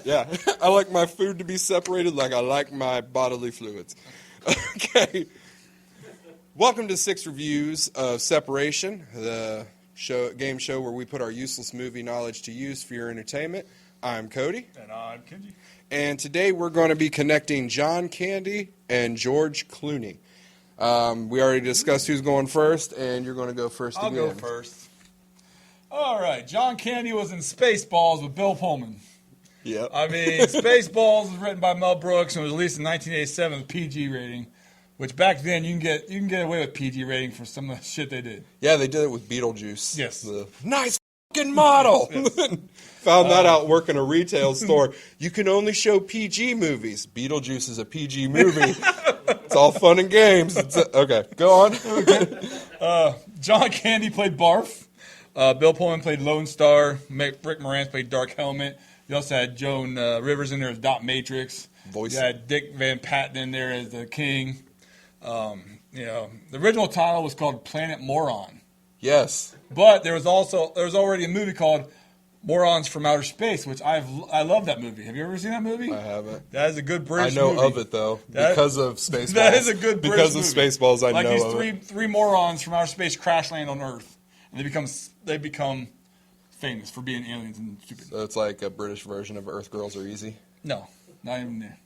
Yeah, I like my food to be separated like I like my bodily fluids. Okay. Welcome to 6 Reviews of Separation, the game show where we put our useless movie knowledge to use for your entertainment. I'm Cody. And I'm Kenji. And today we're going to be connecting John Candy and George Clooney. We already discussed who's going first, and you're going to go first again. I'll go first. All right, John Candy was in Spaceballs with Bill Pullman. Yep. I mean, Spaceballs was written by Mel Brooks and was released in 1987 with PG rating, which back then you can get away with PG rating for some of the shit they did. Yeah, they did it with Beetlejuice. Yes. The nice fucking model. Yes. Found that out working a retail store. You can only show PG movies. Beetlejuice is a PG movie. It's all fun and games. Okay, go on. Okay. John Candy played Barf. Bill Pullman played Lone Star. Rick Moranis played Dark Helmet. You also had Joan Rivers in there as Dot Matrix. Voice. You had Dick Van Patten in there as the King. The original title was called Planet Moron. Yes. But there was already a movie called Morons from Outer Space, which I love that movie. Have you ever seen that movie? I haven't. That is a good British movie. I know movie. of it, though, because of Spaceballs. That is a good British movie. Because of Spaceballs, I know of it. Like these three morons from outer space crash land on Earth, and they become famous for being aliens and stupid. So it's like a British version of Earth Girls Are Easy? No, not even there.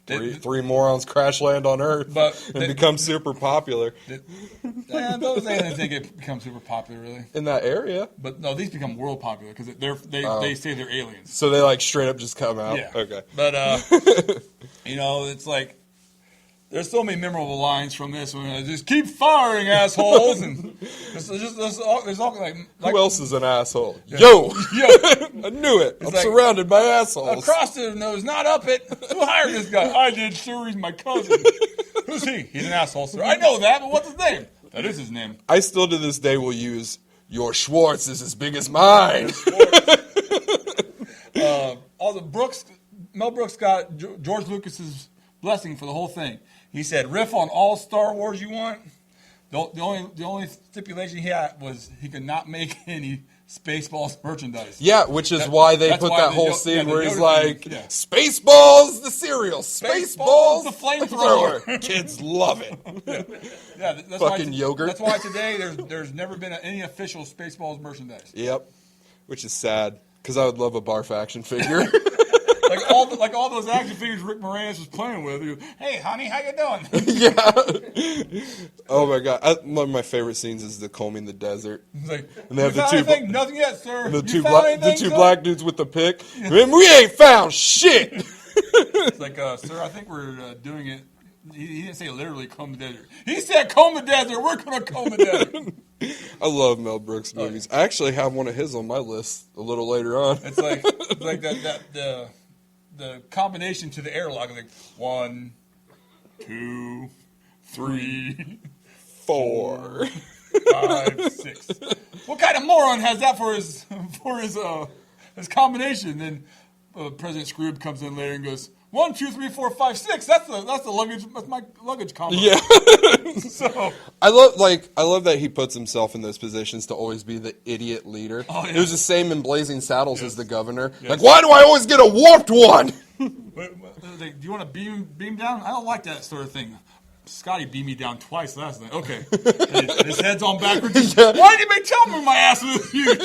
Three morons crash land on Earth and become super popular. Those aliens think become super popular, really. In that area? But no, these become world popular because they say they're aliens. So they like straight up just come out? Yeah. Okay. But, it's like, there's so many memorable lines from this one. Just keep firing, assholes. And there's all like who else is an asshole? Yeah. Yo! I knew it. I'm surrounded by assholes. Across the nose, not up it. Who hired this guy? I did, sir. He's my cousin. Who's he? He's an asshole, sir. I know that, but what's his name? That is his name. I still to this day will use, your Schwartz is as big as mine. Mel Brooks got George Lucas's blessing for the whole thing. He said, riff on all Star Wars you want. The only stipulation he had was he could not make any Spaceballs merchandise. Yeah, which is why they put that whole scene where he's like, Spaceballs the cereal, Spaceballs the flamethrower. Kids love it. Yeah, that's fucking yogurt. That's why today there's never been any official Spaceballs merchandise. Yep, which is sad because I would love a Barf action figure. Like all those action figures Rick Moranis was playing with. He was, hey, honey, how you doing? Yeah. Oh my god, one of my favorite scenes is the combing the desert. Like, and they have nothing yet, sir. The two black dudes with the pick. Man, we ain't found shit. It's like, sir, I think we're doing it. He didn't say literally comb the desert. He said comb the desert. We're gonna comb the desert. I love Mel Brooks movies. I actually have one of his on my list a little later on. It's like the combination to the airlock is like 1, 2, 3, 4, 5, 6. What kind of moron has that for his combination? Then President Scrooge comes in later and goes 1, 2, 3, 4, 5, 6. That's the luggage. That's my luggage combo. Yeah. So I love that he puts himself in those positions to always be the idiot leader. Oh, yeah. It was the same in Blazing Saddles as the governor. Yes. Like, why do I always get a warped one? Do you want to beam down? I don't like that sort of thing. Scotty beamed me down twice last night. Okay. His head's on backwards. Yeah. Why didn't anybody tell me my ass was huge?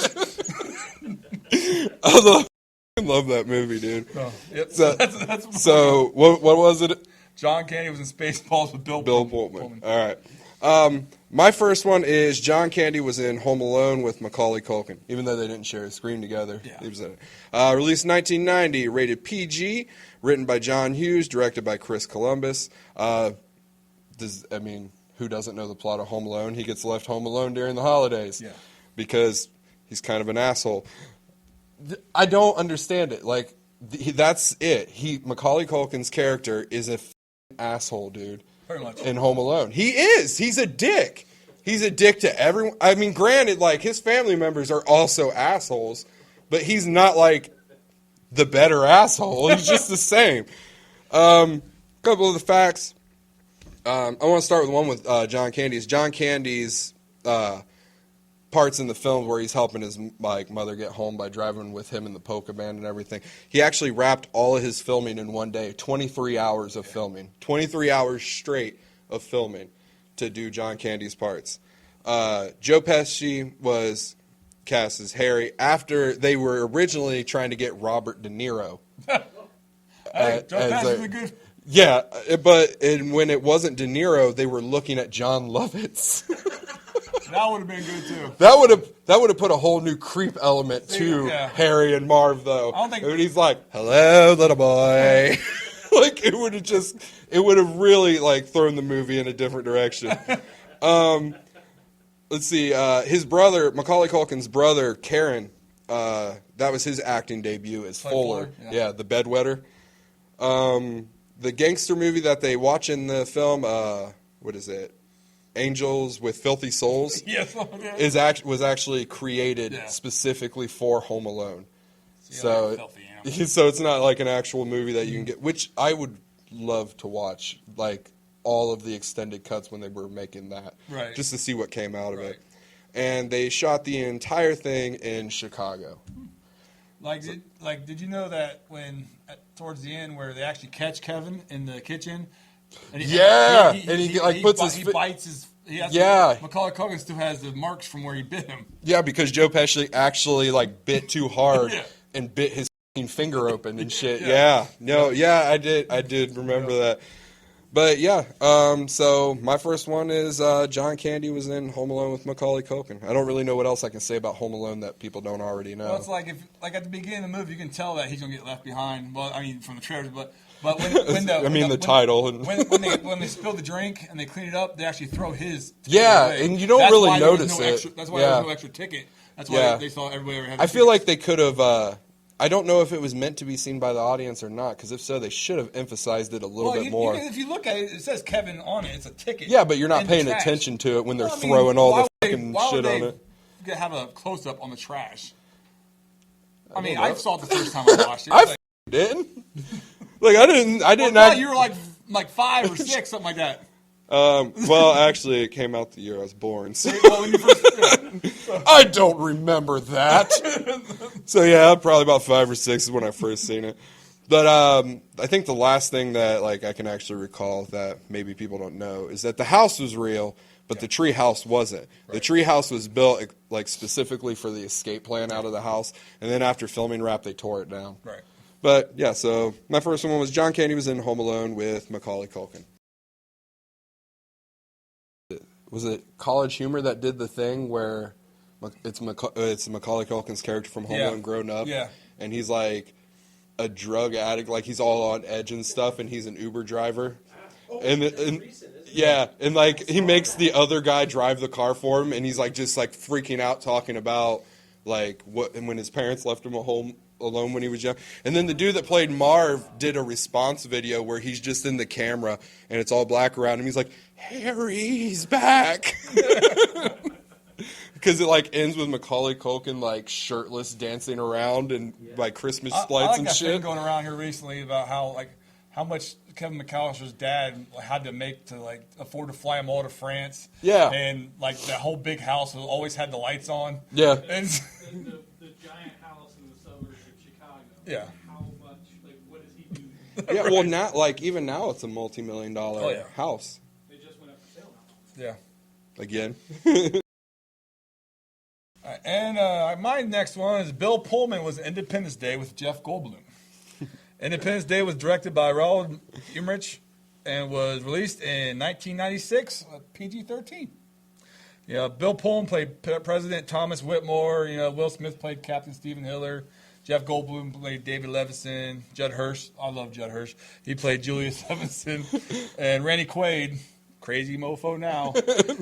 I love that movie, dude. Oh, yep. So what was it? John Candy was in Spaceballs with Bill Pullman. All right. My first one is John Candy was in Home Alone with Macaulay Culkin, even though they didn't share a screen together. Yeah. He was in it. Released in 1990, rated PG, written by John Hughes, directed by Chris Columbus. Who doesn't know the plot of Home Alone? He gets left home alone during the holidays because he's kind of an asshole. I don't understand it. Like, that's it. Macaulay Culkin's character is a asshole, dude. Very much. In Home Alone. He is. He's a dick. He's a dick to everyone. I mean, granted, like, his family members are also assholes, but he's not, like, the better asshole. He's just the same. Couple of the facts. I want to start with one with John Candy's. John Candy's parts in the film where he's helping his like mother get home by driving with him in the polka band and everything. He actually wrapped all of his filming in one day, 23 hours of filming, 23 hours straight of filming to do John Candy's parts. Joe Pesci was cast as Harry after they were originally trying to get Robert De Niro. Hey, Joe Pesci's a good. Yeah, but when it wasn't De Niro, they were looking at John Lovitz. That would have been good too. That would have put a whole new creep element to Harry and Marv, though. I don't think he's like, "Hello, little boy." Like it would have really like thrown the movie in a different direction. Let's see, his brother, Macaulay Culkin's brother, Karen. That was his acting debut as Fuller. Yeah, the bedwetter. The gangster movie that they watch in the film, what is it? Angels with Filthy Souls. Yes, was actually created specifically for Home Alone. So it's not like an actual movie that you can get, which I would love to watch, like all of the extended cuts when they were making that, right? Just to see what came out of it. And they shot the entire thing in Chicago. Did you know that when towards the end where they actually catch Kevin in the kitchen? And he bites his. Macaulay Culkin still has the marks from where he bit him. Yeah, because Joe Pesci actually like bit too hard and bit his finger open and shit. I did remember that. But yeah, so my first one is John Candy was in Home Alone with Macaulay Culkin. I don't really know what else I can say about Home Alone that people don't already know. Well, it's like at the beginning of the movie, you can tell that he's gonna get left behind. Well, I mean from the trailers, but when the title when they spill the drink and they clean it up, they actually throw his away. And you don't really notice it. That's why there's no extra ticket. That's why they saw everybody. I feel like they could have. I don't know if it was meant to be seen by the audience or not, because if so, they should have emphasized it a little bit more. If you look at it, it says Kevin on it. It's a ticket. Yeah, but you're not paying attention to it when they're throwing all the fucking shit on it. Have a close up on the trash. I mean, I saw it the first time I watched it. I didn't. Like I didn't. You were like 5 or 6, something like that. Well, actually, it came out the year I was born. So. I don't remember that. So yeah, probably about 5 or 6 is when I first seen it. But I think the last thing that like I can actually recall that maybe people don't know is that the house was real, but the tree house wasn't. Right. The tree house was built like specifically for the escape plan out of the house, and then after filming wrap, they tore it down. Right. But yeah, so my first one was John Candy was in Home Alone with Macaulay Culkin. Was it College Humor that did the thing where it's Macaulay Culkin's character from Home Alone grown up? Yeah. And he's like a drug addict, like he's all on edge and stuff, and he's an Uber driver. And like he makes the other guy drive the car for him, and he's like just like freaking out talking about like what and when his parents left him at home alone when he was young. And then the dude that played Marv did a response video where he's just in the camera and it's all black around him. He's like, Harry's back. Because it like ends with Macaulay Culkin like shirtless dancing around and like Christmas lights and shit. I like that thing going around here recently about how much Kevin McAllister's dad had to make to like afford to fly them all to France. Yeah. And like that whole big house always had the lights on. Yeah. And the giant house in the suburbs of Chicago. Yeah. How much? Like, what does he do? Yeah. Well, now even now it's a multi-million-dollar house. They just went up for sale now. Yeah. Again. All right, and my next one is Bill Pullman was Independence Day with Jeff Goldblum. Independence Day was directed by Raoul Emmerich and was released in 1996, PG-13. Yeah, Bill Pullman played President Thomas Whitmore. You know, Will Smith played Captain Stephen Hiller. Jeff Goldblum played David Levison. Judd Hirsch, I love Judd Hirsch. He played Julius Evanson. And Randy Quaid, crazy mofo now.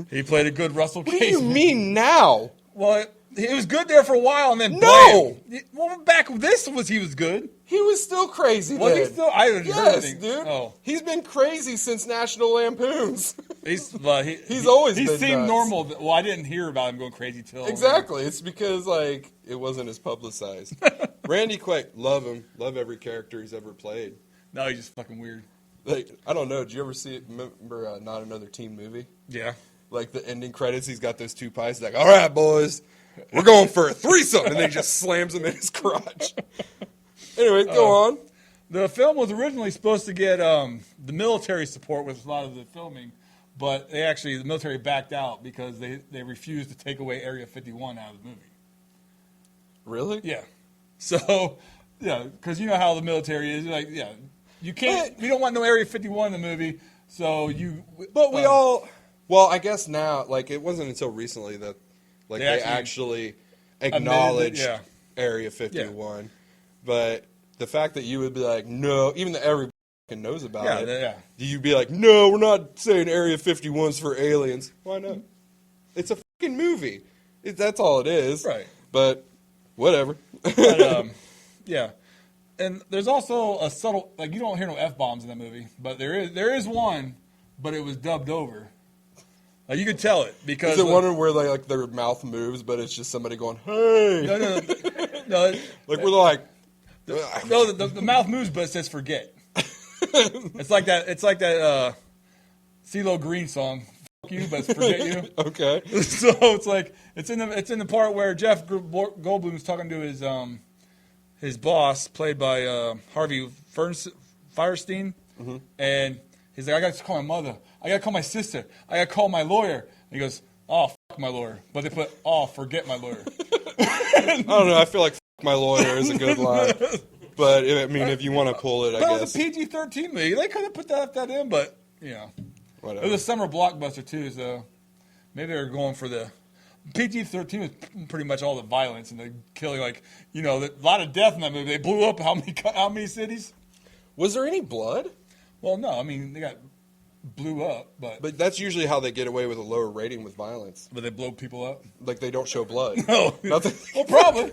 He played a good Russell Case. What do you mean now? Well, he was good there for a while, and then no. Blam. Well, back he was good. He was still crazy. Was then. he still? I didn't hear anything. Dude. Oh. He's been crazy since National Lampoons. He's always been seemed nuts. normal. Well, I didn't hear about him going crazy till exactly. It's because like it wasn't as publicized. Randy Quaid, love him. Love every character he's ever played. No, he's just fucking weird. Like I don't know. Did you ever remember Not Another Teen Movie? Yeah. like the ending credits, he's got those 2 pies. He's like, all right, boys, we're going for a threesome. And then he just slams them in his crotch. Anyway, go on. The film was originally supposed to get the military support with a lot of the filming, but the military backed out because they refused to take away Area 51 out of the movie. Really? Yeah. So, yeah, because you know how the military is. Like, yeah, you can't. We don't want no Area 51 in the movie. So you. But we all. Well, I guess now, like, it wasn't until recently that, like, they actually acknowledged Area 51. Yeah. But the fact that you would be like, no, even though everybody knows about it, you'd be like, no, we're not saying Area 51's for aliens. Why not? It's a fucking movie. That's all it is. Right. But whatever. But, yeah. And there's also a subtle, like, you don't hear no F-bombs in that movie, but there is one, but it was dubbed over. Like, you could tell it because. Is it one where like their mouth moves, but it's just somebody going, hey? No. Like, we're like. No, the mouth moves, but it says forget. It's like that CeeLo Green song, "Fuck You," but it's "Forget You." Okay. So it's like it's in the part where Jeff Goldblum's talking to his boss, played by Harvey Fierstein, and he's like, "I got to call my mother. I got to call my sister. I got to call my lawyer." And he goes, "Oh, fuck my lawyer," but they put, "Oh, forget my lawyer." I don't know. I feel like my lawyer is a good line. But, I mean, if you want to pull it, I guess. It was a PG-13 movie. They could have put that in, but, you know. Whatever. It was a summer blockbuster, too, so maybe they were going for the... PG-13 was pretty much all the violence, and the killing, like, you know, a lot of death in that movie. They blew up how many cities? Was there any blood? Well, no. I mean, they got blew up, but... But that's usually how they get away with a lower rating with violence. But they blow people up? Like, they don't show blood. No. Nothing. Well, probably.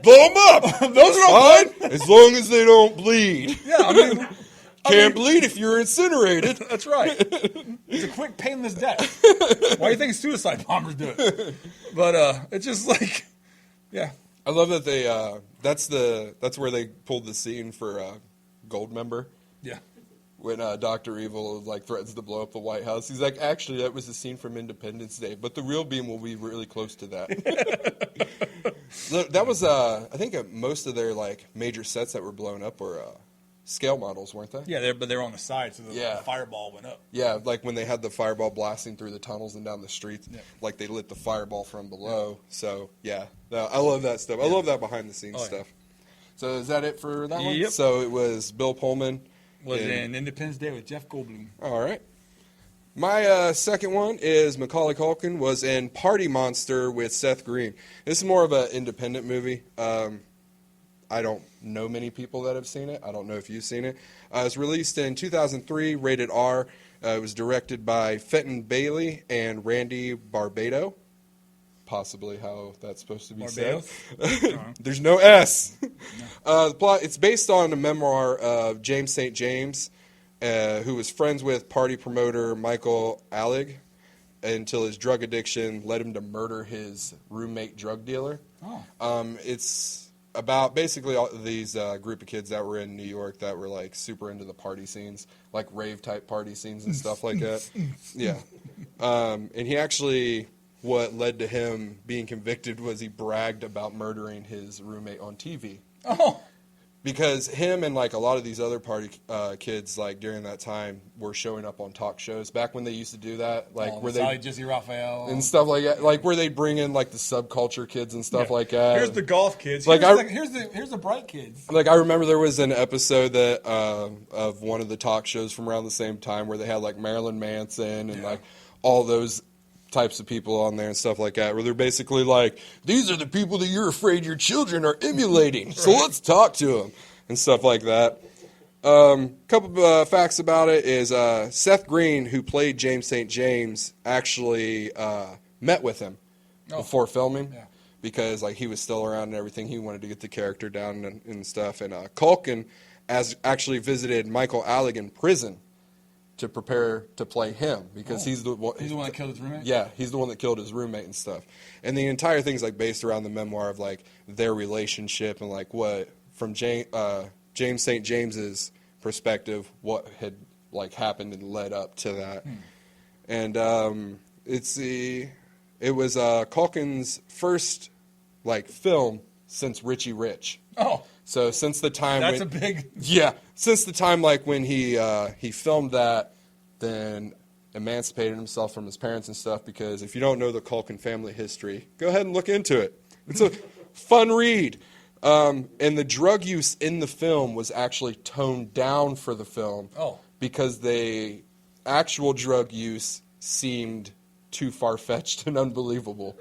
Blow them up! Those are all fine, as long as they don't bleed. Yeah, I mean... Can't bleed if you're incinerated. That's right. It's a quick, painless death. Why do you think suicide bombers do it? But it's just like, yeah. I love that they. That's where they pulled the scene for Goldmember. Yeah. When Dr. Evil like threatens to blow up the White House, he's like, actually, that was the scene from Independence Day, but the real beam will be really close to that. That was, I think, most of their like major sets that were blown up were scale models, weren't they? Yeah, but they're on the side, so the fireball went up. Yeah, like when they had the fireball blasting through the tunnels and down the streets, like they lit the fireball from below. So yeah, no, I love that stuff. I love that behind the scenes stuff. So is that it for that one? Yep. So it was Bill Pullman. Was in Independence Day with Jeff Goldblum. All right. My second one is Macaulay Culkin was in Party Monster with Seth Green. This is more of an independent movie. I don't know many people that have seen it. I don't know if you've seen it. It was released in 2003, rated R. It was directed by Fenton Bailey and Randy Barbado. Possibly how that's supposed to be said. There's no S. The plot, it's based on a memoir of James St. James, who was friends with party promoter Michael Allig until his drug addiction led him to murder his roommate drug dealer. It's about basically all these group of kids that were in New York that were like super into the party scenes, like rave type party scenes and stuff like that. Yeah. And he actually... What led to him being convicted was he bragged about murdering his roommate on TV. Oh. Because him and like a lot of these other party kids like during that time were showing up on talk shows back when they used to do that, like where they Jesse Raphael and stuff like that, like where they'd bring in like the subculture kids and stuff like that. Here's the golf kids. Like here's the bright kids. Like I remember there was an episode that of one of the talk shows from around the same time where they had like Marilyn Manson and like all those types of people on there and stuff like that, where they're basically like, these are the people that you're afraid your children are emulating, so let's talk to them and stuff like that. Couple facts about it is Seth Green, who played James St. James, actually met with him before filming because like he was still around and everything. He wanted to get the character down and stuff. And Culkin actually visited Michael Allig in prison to prepare to play him because he's the one that killed his roommate? Yeah, he's the one that killed his roommate and stuff. And the entire thing's like based around the memoir of like their relationship and like what from James St. James's perspective, what had like happened and led up to that. And It was Culkin's first film since Richie Rich. Oh, So since the time that's a big. since the time when he filmed that, then emancipated himself from his parents and stuff. Because if you don't know the Culkin family history, go ahead and look into it. It's a fun read. And the drug use in the film was actually toned down for the film. Oh. Because the actual drug use seemed too far-fetched and unbelievable.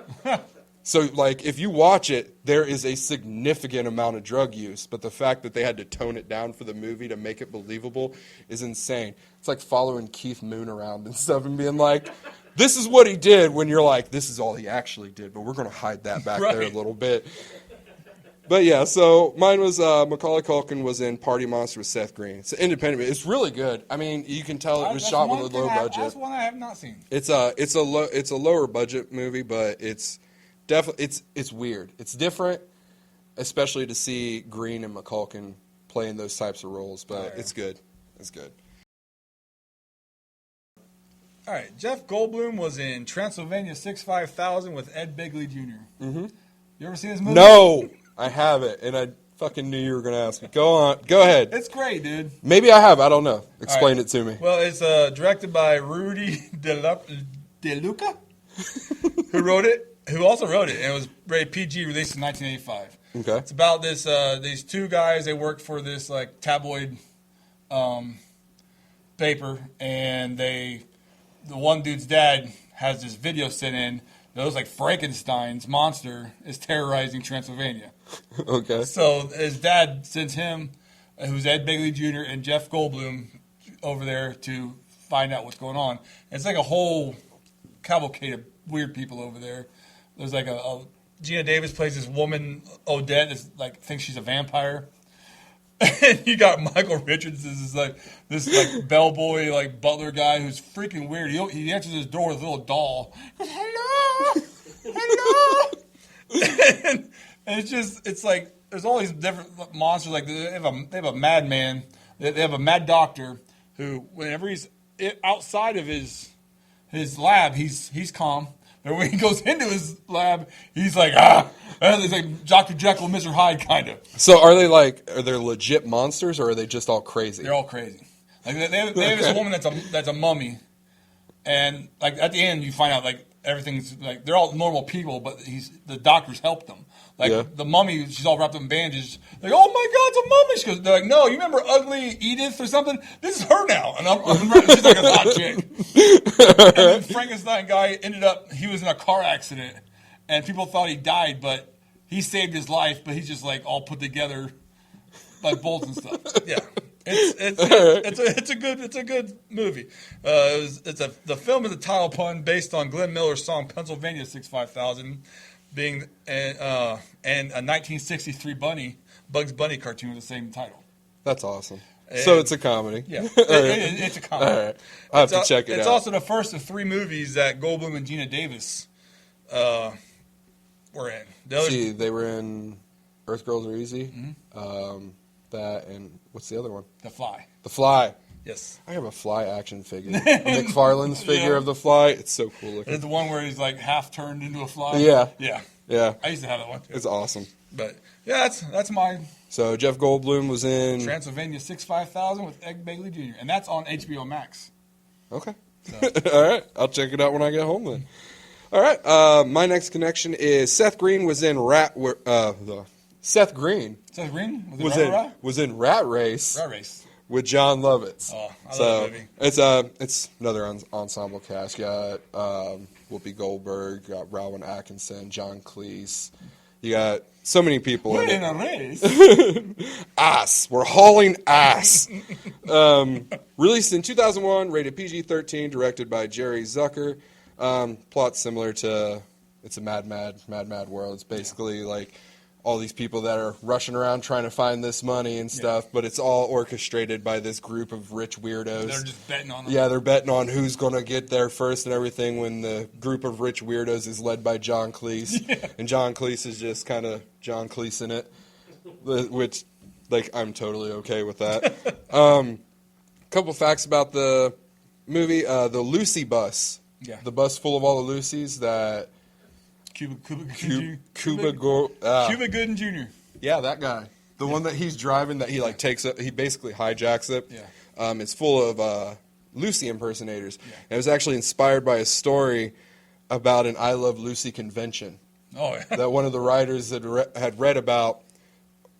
So, if you watch it, there is a significant amount of drug use, but the fact that they had to tone it down for the movie to make it believable is insane. It's like following Keith Moon around and stuff and being like, this is what he did, when you're like, this is all he actually did, but we're going to hide that back there a little bit. But yeah, so mine was Macaulay Culkin was in Party Monster with Seth Green. It's an independent. It's really good. I mean, you can tell it was shot with a low budget. That's one I have not seen. It's a lower budget movie, but it's definitely it's weird. It's different, especially to see Green and McCulkin playing those types of roles. But it's good. It's good. All right, Jeff Goldblum was in Transylvania 65000 with Ed Begley Jr. Mm-hmm. You ever see this movie? No, I haven't, and I fucking knew you were going to ask me. Go on. Go ahead. It's great, dude. Maybe I have. I don't know. Explain it to me. Well, it's directed by Rudy DeLuca, who also wrote it, and it was rated PG, released in 1985. Okay. It's about these two guys. They work for this tabloid paper, and the one dude's dad has this video sent in. That looks like Frankenstein's monster is terrorizing Transylvania. Okay. So his dad sends him, who's Ed Begley Jr. and Jeff Goldblum, over there to find out what's going on. And it's like a whole cavalcade of weird people over there. There's a Gina Davis plays this woman, Odette, that's thinks she's a vampire. And you got Michael Richards as this bellboy, butler guy who's freaking weird. He answers his door with a little doll. He goes, hello, hello. and it's there's all these different monsters. They have a madman. They have a mad doctor who, whenever he's outside of his lab, he's calm. But when he goes into his lab, he's like, It's like Dr. Jekyll and Mr. Hyde, kind of. So are they legit monsters, or are they just all crazy? They're all crazy. They have this woman that's a mummy, and at the end you find out everything's they're all normal people, but the doctors helped them. The mummy, she's all wrapped up in bandages. Like, oh my God, it's a mummy. She goes, they're like, no, you remember Ugly Edith or something? This is her now. And she's like a hot chick. And then Frankenstein guy he was in a car accident, and people thought he died, but he saved his life, but he's just all put together like bolts and stuff. Yeah. It's a good movie. The film is a title pun based on Glenn Miller's song Pennsylvania 65000, being and a 1963 Bugs Bunny cartoon with the same title. That's awesome. So it's a comedy. Yeah, it's a comedy. All right. I'll have to check it out. It's also the first of 3 movies that Goldblum and Gina Davis were in. They were in Earth Girls Are Easy. Mm-hmm. That and what's the other one? The Fly. The Fly. Yes. I have a Fly action figure. McFarlane's figure of the Fly. It's so cool looking. It's the one where he's half turned into a fly. Yeah. Yeah. Yeah. I used to have that one too. It's awesome. But yeah, that's mine. So Jeff Goldblum was in Transylvania 65000 with Ed Begley Jr. And that's on HBO Max. Okay. So. All right. I'll check it out when I get home then. All right. My next connection is Seth Green was in Seth Green was in Rat Race. Rat Race. With John Lovitz. Oh, I love that movie. It's another ensemble cast. You got Whoopi Goldberg, you got Rowan Atkinson, John Cleese. You got so many people. We're in a race. Ass. We're hauling ass. Released in 2001, rated PG-13, directed by Jerry Zucker. Plot similar to It's a Mad World. It's basically all these people that are rushing around trying to find this money and stuff, but it's all orchestrated by this group of rich weirdos. They're just betting on them. Yeah, they're betting on who's going to get there first and everything, when the group of rich weirdos is led by John Cleese. Yeah. And John Cleese is just kind of John Cleese in it, which, I'm totally okay with that. Couple facts about the movie. The Lucy bus Yeah. The bus full of all the Lucys that Cuba Cuba Gooden Jr. Yeah, that guy. The one that he's driving that he like takes it, he basically hijacks it. Yeah. It's full of Lucy impersonators. Yeah. And it was actually inspired by a story about an I Love Lucy convention. Oh, yeah. That one of the writers had read about.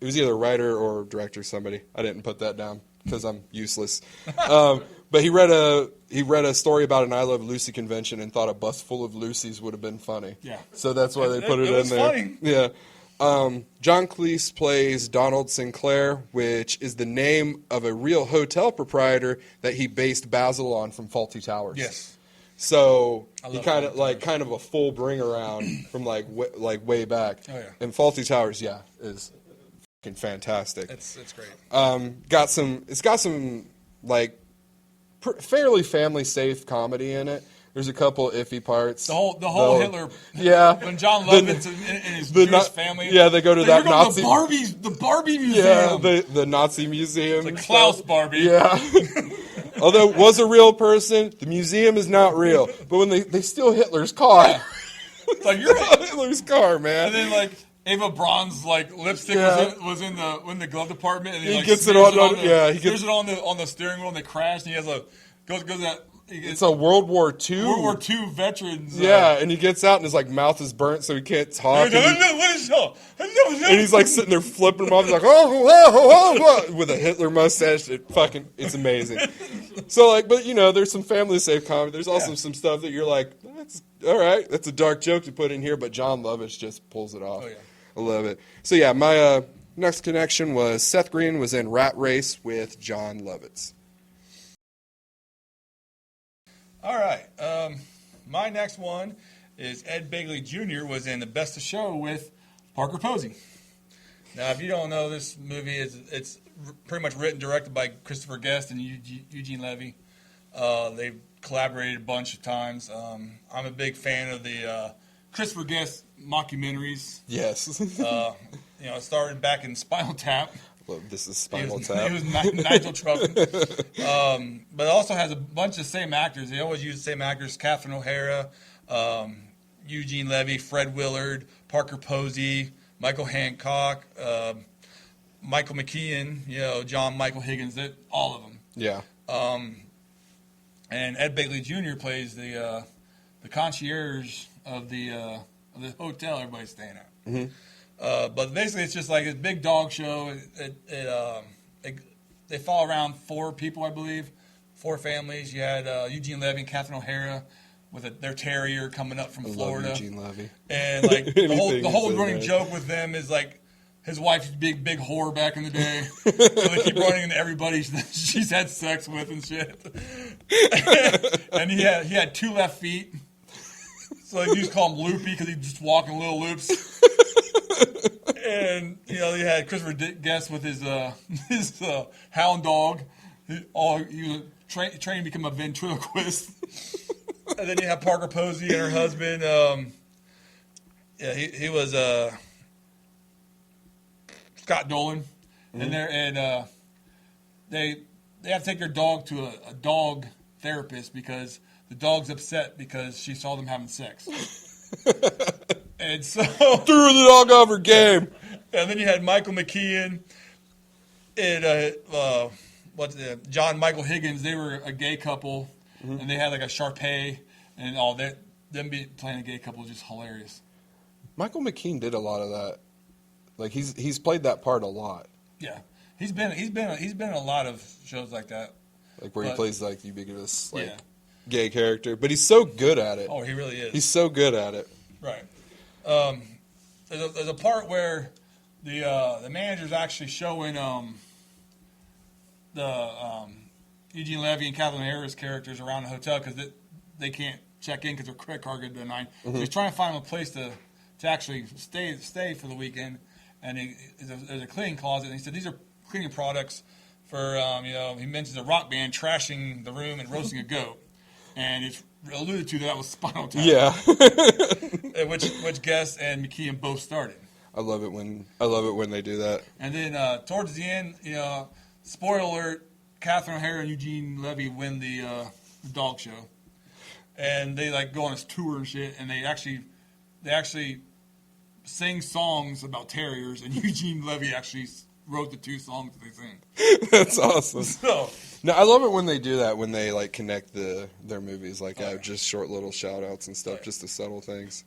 It was either a writer or director, somebody. I didn't put that down because I'm useless. But he read a story about an I Love Lucy convention and thought a bus full of Lucys would have been funny. Yeah. So that's why they put it in there. Funny. Yeah. John Cleese plays Donald Sinclair, which is the name of a real hotel proprietor that he based Basil on from Fawlty Towers. Yes. So he kind of a full bring around from like way back. Oh yeah. And Fawlty Towers, yeah, is fucking fantastic. It's great. It's got some like fairly family safe comedy in it. There's a couple iffy parts. The whole Hitler. Yeah. When John Lovitz and his Jewish family. Yeah, they go to that Nazi. The Barbie museum. Yeah, the Nazi museum. The Klaus Barbie. Yeah. Although it was a real person, the museum is not real. But when they steal Hitler's car. Yeah. It's like you're Hitler's car, man. And then like Ava Braun's like lipstick was in the glove department, and he gets it on. He gets it on the steering wheel, and they crash, and he has goes that. It's a World War II. World War II veterans. Yeah, and he gets out and his like mouth is burnt, so he can't talk. And he's like sitting there flipping him off. He's like, oh, with a Hitler mustache. It's amazing. So like, but there's some family safe comedy. There's also some stuff that you're like, that's all right. That's a dark joke to put in here, but John Lovitz just pulls it off. Oh yeah, I love it. So yeah, my next connection was Seth Green was in Rat Race with John Lovitz. All right. My next one is Ed Begley Jr. was in The Best of Show with Parker Posey. Now, if you don't know, this movie it's pretty much written, directed by Christopher Guest and Eugene Levy. They've collaborated a bunch of times. I'm a big fan of the Christopher Guest mockumentaries. Yes. It started back in Spinal Tap. Well, this is Spinal Tap. It was Nigel Truffin. But it also has a bunch of same actors. They always use the same actors: Catherine O'Hara, Eugene Levy, Fred Willard, Parker Posey, Michael Hancock, Michael McKean, John Michael Higgins, all of them. Yeah. And Ed Begley Jr. plays the concierge of the hotel everybody's staying at. Mm-hmm. But basically, it's just like this big dog show. They follow around 4 people, I believe, 4 families. You had Eugene Levy and Catherine O'Hara with their terrier coming up from Florida. Love Eugene Levy. And like the whole running joke with them is like his wife's big whore back in the day. So they keep running into everybody she's had sex with and shit. And he had 2 left feet. So they used to call him Loopy because he'd just walk in little loops. And you had Christopher Guest with his hound dog. He was trained to become a ventriloquist. And then you have Parker Posey and her husband. He was Scott Dolan, and they have to take their dog to a dog therapist because the dog's upset because she saw them having sex. And so threw the dog off her game. And then you had Michael McKean and John Michael Higgins. They were a gay couple, and they had like a Sharpay and all that. Them playing a gay couple is just hilarious. Michael McKean did a lot of that. Like he's played that part a lot. Yeah, he's been in a lot of shows like that. Like where he plays like ubiquitous gay character, but he's so good at it. Oh, he really is. He's so good at it. Right. There's a part where the manager's actually showing Eugene Levy and Catherine O'Hara's characters around the hotel because they can't check in because their credit card got denied. Mm-hmm. So he's trying to find them a place to actually stay for the weekend. And there's a cleaning closet, and he said these are cleaning products for he mentions a rock band trashing the room and roasting a goat, and it's alluded to that was Spinal Tap. Yeah. which Guest and McKean both started. I love it when they do that. And then towards the end, spoiler alert, Catherine O'Hara and Eugene Levy win the dog show. and they like go on this tour and shit, and they actually sing songs about terriers, and Eugene Levy actually wrote the 2 songs that they sing. That's awesome. So, No, I love it when they do that, when they like connect their movies, like just short little shout outs and stuff, just the subtle things.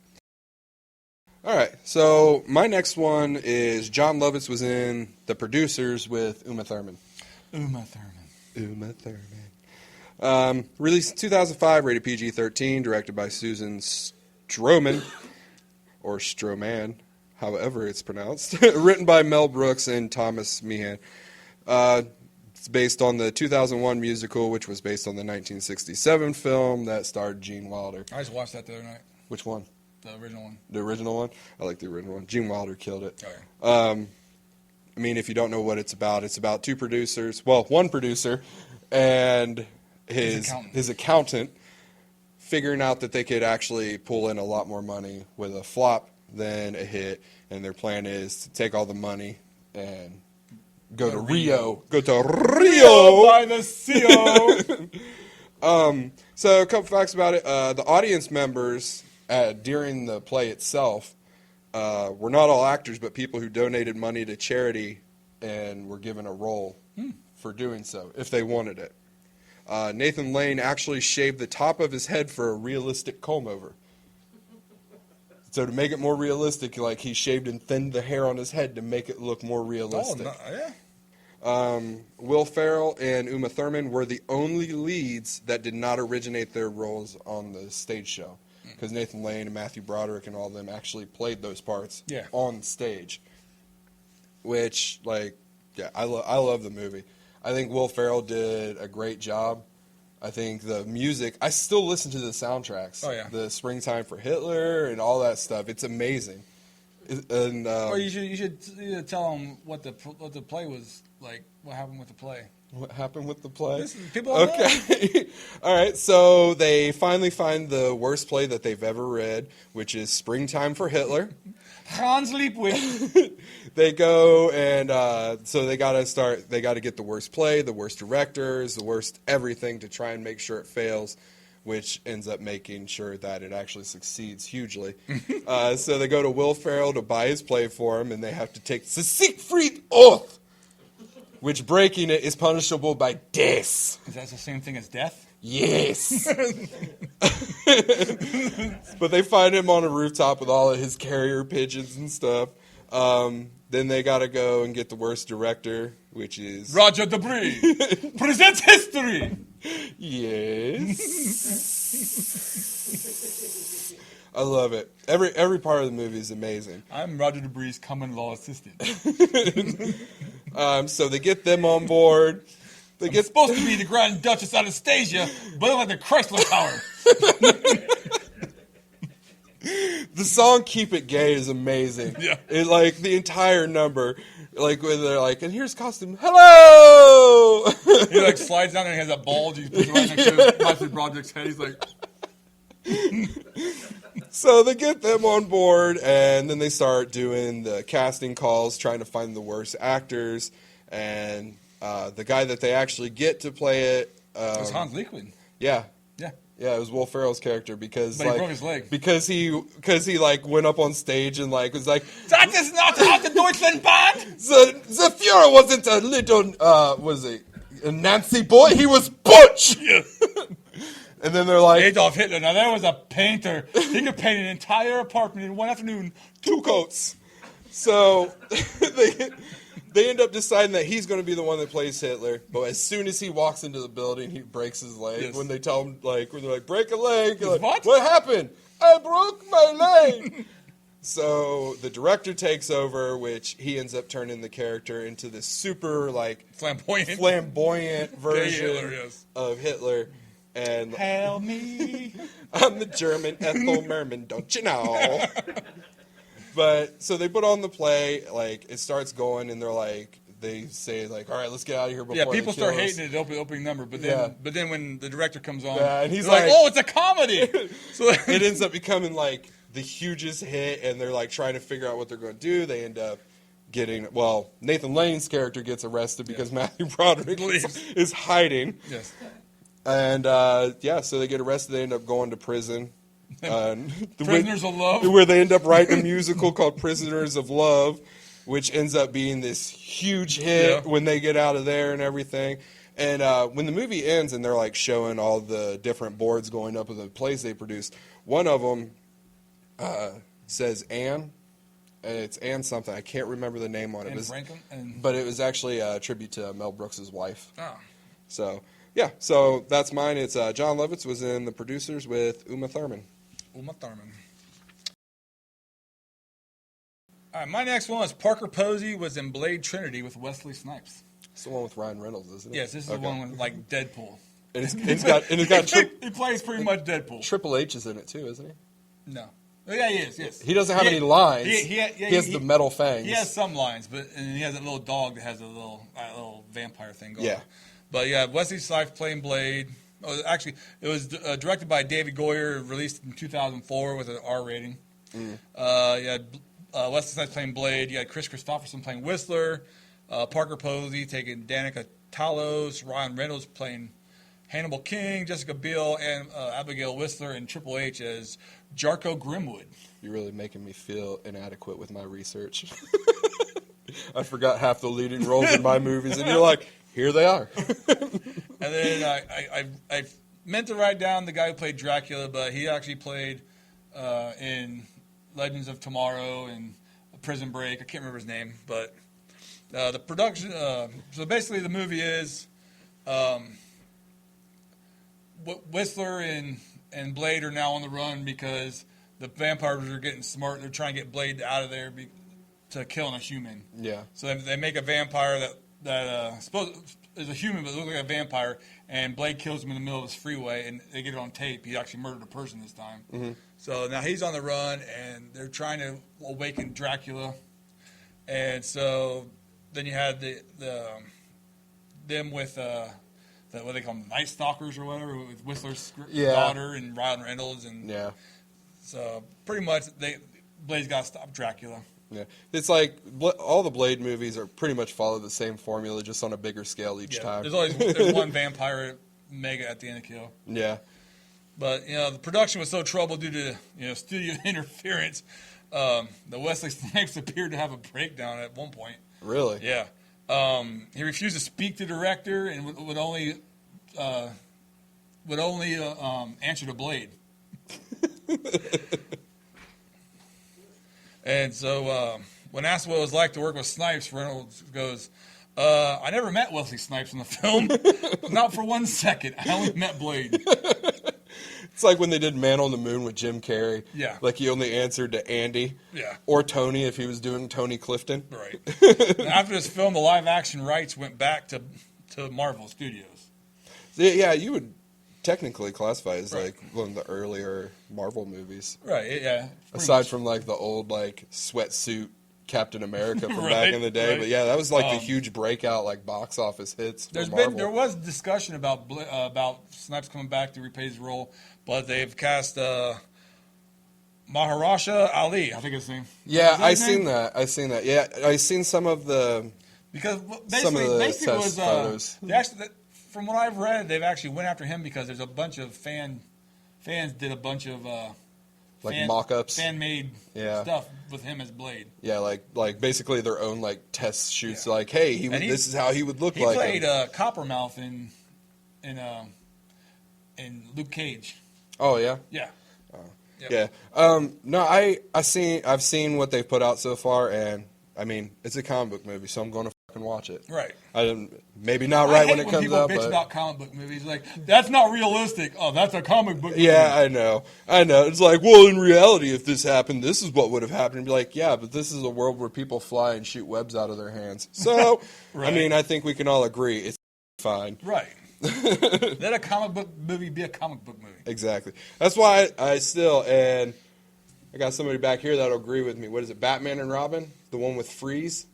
All right, so my next one is John Lovitz was in The Producers with Uma Thurman. Uma Thurman. Released in 2005, rated PG-13, directed by Susan Stroman, or Stroman, however it's pronounced. Written by Mel Brooks and Thomas Meehan. It's based on the 2001 musical, which was based on the 1967 film that starred Gene Wilder. I just watched that the other night. Which one? The original one. The original one? I like the original one. Gene Wilder killed it. Oh, yeah. I mean, if you don't know what it's about 2 producers. Well, one producer and his accountant figuring out that they could actually pull in a lot more money with a flop than a hit. And their plan is to take all the money and go to Rio. Go to Rio by the Sea. So a couple facts about it. The audience members during the play itself were not all actors, but people who donated money to charity and were given a role for doing so, if they wanted it. Nathan Lane actually shaved the top of his head for a realistic comb-over. So to make it more realistic, like he shaved and thinned the hair on his head to make it look more realistic. Oh, yeah. Will Ferrell and Uma Thurman were the only leads that did not originate their roles on the stage show. Because Nathan Lane and Matthew Broderick and all of them actually played those parts on stage. Which, like, yeah, I love the movie. I think Will Ferrell did a great job. I think the music, I still listen to the soundtracks. Oh, yeah. The Springtime for Hitler and all that stuff. It's amazing. And Or you should tell them what the play was like. What happened with the play? What happened with the play? People don't know. All right, so they finally find the worst play that they've ever read, which is Springtime for Hitler. Hans Liebwig. They go and so they got to get the worst play, the worst directors, the worst everything to try and make sure it fails, which ends up making sure that it actually succeeds hugely. So they go to Will Ferrell to buy his play for him, and they have to take the Siegfried Oath, which breaking it is punishable by death. Is that the same thing as death? Yes. But they find him on a rooftop with all of his carrier pigeons and stuff. Then they got to go and get the worst director, which is Roger Debris presents history. Yes. I love it. Every part of the movie is amazing. I'm Roger Debris' common law assistant. So they get them on board. It's supposed to be the Grand Duchess Anastasia, but I like the Chrysler Tower. The song "Keep It Gay" is amazing. Yeah. It, like the entire number, like when they're like, "And here's costume, hello." He like slides down and he has a bulge. He puts it right next to Matthew Broderick's head. He's like, So they get them on board, and then they start doing the casting calls, trying to find the worst actors. And the guy that they actually get to play it "It's Hans Liebwig." Yeah. Yeah. Yeah, it was Will Ferrell's character because But he broke his leg. Because he like went up on stage and like was like, That is not how the Deutschland band. the Fuhrer wasn't a little was it a Nancy boy? He was Butch. And then they're like, Adolf Hitler. Now there was a painter. He could paint an entire apartment in one afternoon. 2 coats. So they end up deciding that he's going to be the one that plays Hitler. But as soon as he walks into the building, he breaks his leg. Yes. When they tell him, like, when they're like, break a leg. You're like, What? happened? I broke my leg. So the director takes over, which he ends up turning the character into this super, like, flamboyant version Hitler, yes. of Hitler. And Help me. I'm the German Ethel Merman, don't you know? But so they put on the play, like it starts going, and they're like, they say like, all right, let's get out of here before. Yeah, people they kill start us. hating it at the opening number, but then when the director comes on, Yeah, and he's they're like, like- oh, it's a comedy. So It ends up becoming like the hugest hit, and they're like trying to figure out what they're going to do. They end up getting Nathan Lane's character gets arrested because Matthew Broderick is hiding. yes. And so they get arrested. They end up going to prison. Prisoners of Love. Where they end up writing a musical called Prisoners of Love, which ends up being this huge hit when they get out of there and everything. And when the movie ends and they're like showing all the different boards going up of the plays they produced, one of them says Anne. And it's Anne something. I can't remember the name on it. But it was actually a tribute to Mel Brooks' wife. Oh. So, yeah. So that's mine. It's John Lovitz was in The Producers with Uma Thurman. Uma Thurman. All right, my next one is Parker Posey was in Blade Trinity with Wesley Snipes. It's the one with Ryan Reynolds, isn't it? Yes, this is the one with like Deadpool. And it's got he plays pretty much Deadpool. Triple H is in it too, isn't he? No. Oh, yeah, he is. Yes. He doesn't have any lines. He has the metal fangs. He has some lines, and he has a little dog that has a little vampire thing going on. But yeah, Wesley Snipes playing Blade. Oh, actually, it was directed by David Goyer, released in 2004 with an R rating. Wesley Snipes playing Blade. You had Chris Christopherson playing Whistler. Parker Posey taking Danica Talos. Ryan Reynolds playing Hannibal King. Jessica Biel and Abigail Whistler, and Triple H as Jarko Grimwood. You're really making me feel inadequate with my research. I forgot half the leading roles in my movies, and you're like, here they are. And then I meant to write down the guy who played Dracula, but he actually played in Legends of Tomorrow and Prison Break. I can't remember his name, but the production. So basically, the movie is Whistler and Blade are now on the run because the vampires are getting smart. They're trying to get Blade out of there to killing a human. Yeah. So they make a vampire that is a human but looks like a vampire, and Blade kills him in the middle of this freeway, and they get it on tape. He actually murdered a person this time. Mm-hmm. So now he's on the run, and they're trying to awaken Dracula. And so then you had them with what they call them, Night Stalkers or whatever, with Whistler's daughter and Ryan Reynolds, and so pretty much Blade's got to stop Dracula. Yeah, it's like all the Blade movies are pretty much follow the same formula, just on a bigger scale each time. There's one vampire mega at the end of kill. Yeah, but the production was so troubled due to studio interference. The Wesley Snipes appeared to have a breakdown at one point. Really? Yeah. He refused to speak to the director and would only answer to Blade. And so when asked what it was like to work with Snipes, Reynolds goes, I never met Wesley Snipes in the film. Not for 1 second. I only met Blade. It's like when they did Man on the Moon with Jim Carrey. Yeah. Like he only answered to Andy. Yeah. Or Tony if he was doing Tony Clifton. Right. After this film, the live-action rights went back to Marvel Studios. Yeah, you would technically classify it as like one of the earlier Marvel movies. Right, yeah. Aside from like the old like sweatsuit Captain America from back in the day. Right. But yeah, that was like the huge breakout like box office hits for Marvel. There was discussion about Snipes coming back to reprise his role, but they've cast Maharaja Ali, I think it's his name. Yeah, I seen that. Yeah, I seen some of the basically it was photos. From what I've read, they've actually went after him because there's a bunch of fans did a bunch of like mock-ups, fan-made stuff with him as Blade. Yeah, like basically their own like test shoots. Yeah. Like, hey, this is how he would look like. He played Coppermouth in Luke Cage. Oh yeah. Yeah. Yep. Yeah. No, I've seen what they've put out so far, and I mean it's a comic book movie, so I'm going to fucking watch it. Right. Maybe not right when it comes out. People bitch about comic book movies, like that's not realistic. Oh, that's a comic book movie. Yeah, I know. It's like, well, in reality, if this happened, this is what would have happened. And be like, yeah, but this is a world where people fly and shoot webs out of their hands. So, right. I mean, I think we can all agree it's fine. Right. Let a comic book movie be a comic book movie. Exactly. That's why and I got somebody back here that'll agree with me. What is it, Batman and Robin? The one with Freeze?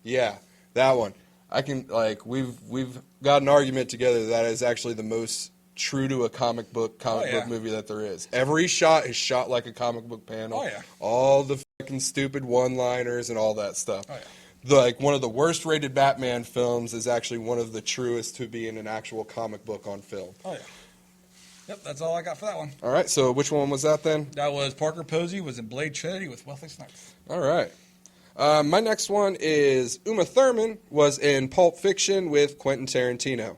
Yeah, that one. I can, like, we've got an argument together that is actually the most true to a comic book movie that there is. Every shot is shot like a comic book panel. Oh, yeah. All the fucking stupid one-liners and all that stuff. Oh, yeah. one of the worst rated Batman films is actually one of the truest to be in an actual comic book on film. Oh, yeah. Yep, that's all I got for that one. All right, so which one was that then? That was Parker Posey was in Blade Trinity with Wesley Snipes. All right. My next one is Uma Thurman was in Pulp Fiction with Quentin Tarantino.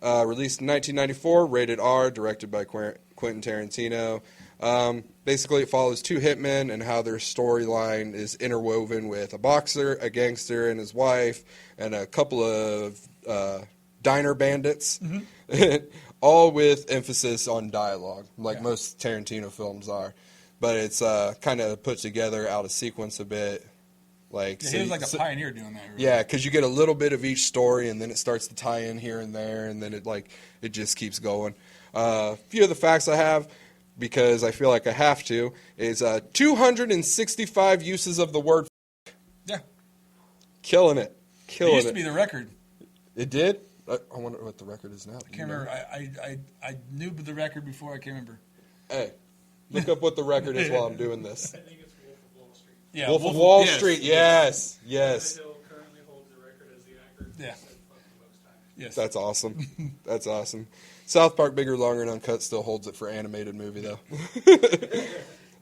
Released in 1994, rated R, directed by Quentin Tarantino. Basically, it follows two hitmen and how their storyline is interwoven with a boxer, a gangster, and his wife, and a couple of diner bandits, all with emphasis on dialogue, like most Tarantino films are. But it's kind of put together out of sequence a bit. Like he was like a pioneer doing that. Really. Yeah, because you get a little bit of each story, and then it starts to tie in here and there, and then it just keeps going. A few of the facts I have, because I feel like I have to, is 265 uses of the word. Yeah, Killing it. It used to be the record. It did? I wonder what the record is now. I can't remember. I knew the record before. I can't remember. Hey, look up what the record is while I'm doing this. I think it's Wolf of Wall Street. Yeah, Wolf of Wall yes. Street. Yes. Yes. Yannitell currently holds the record as the actor. Yeah. Said fuck the most times. Yes. That's awesome. That's awesome. South Park Bigger, Longer, and Uncut still holds it for animated movie, though.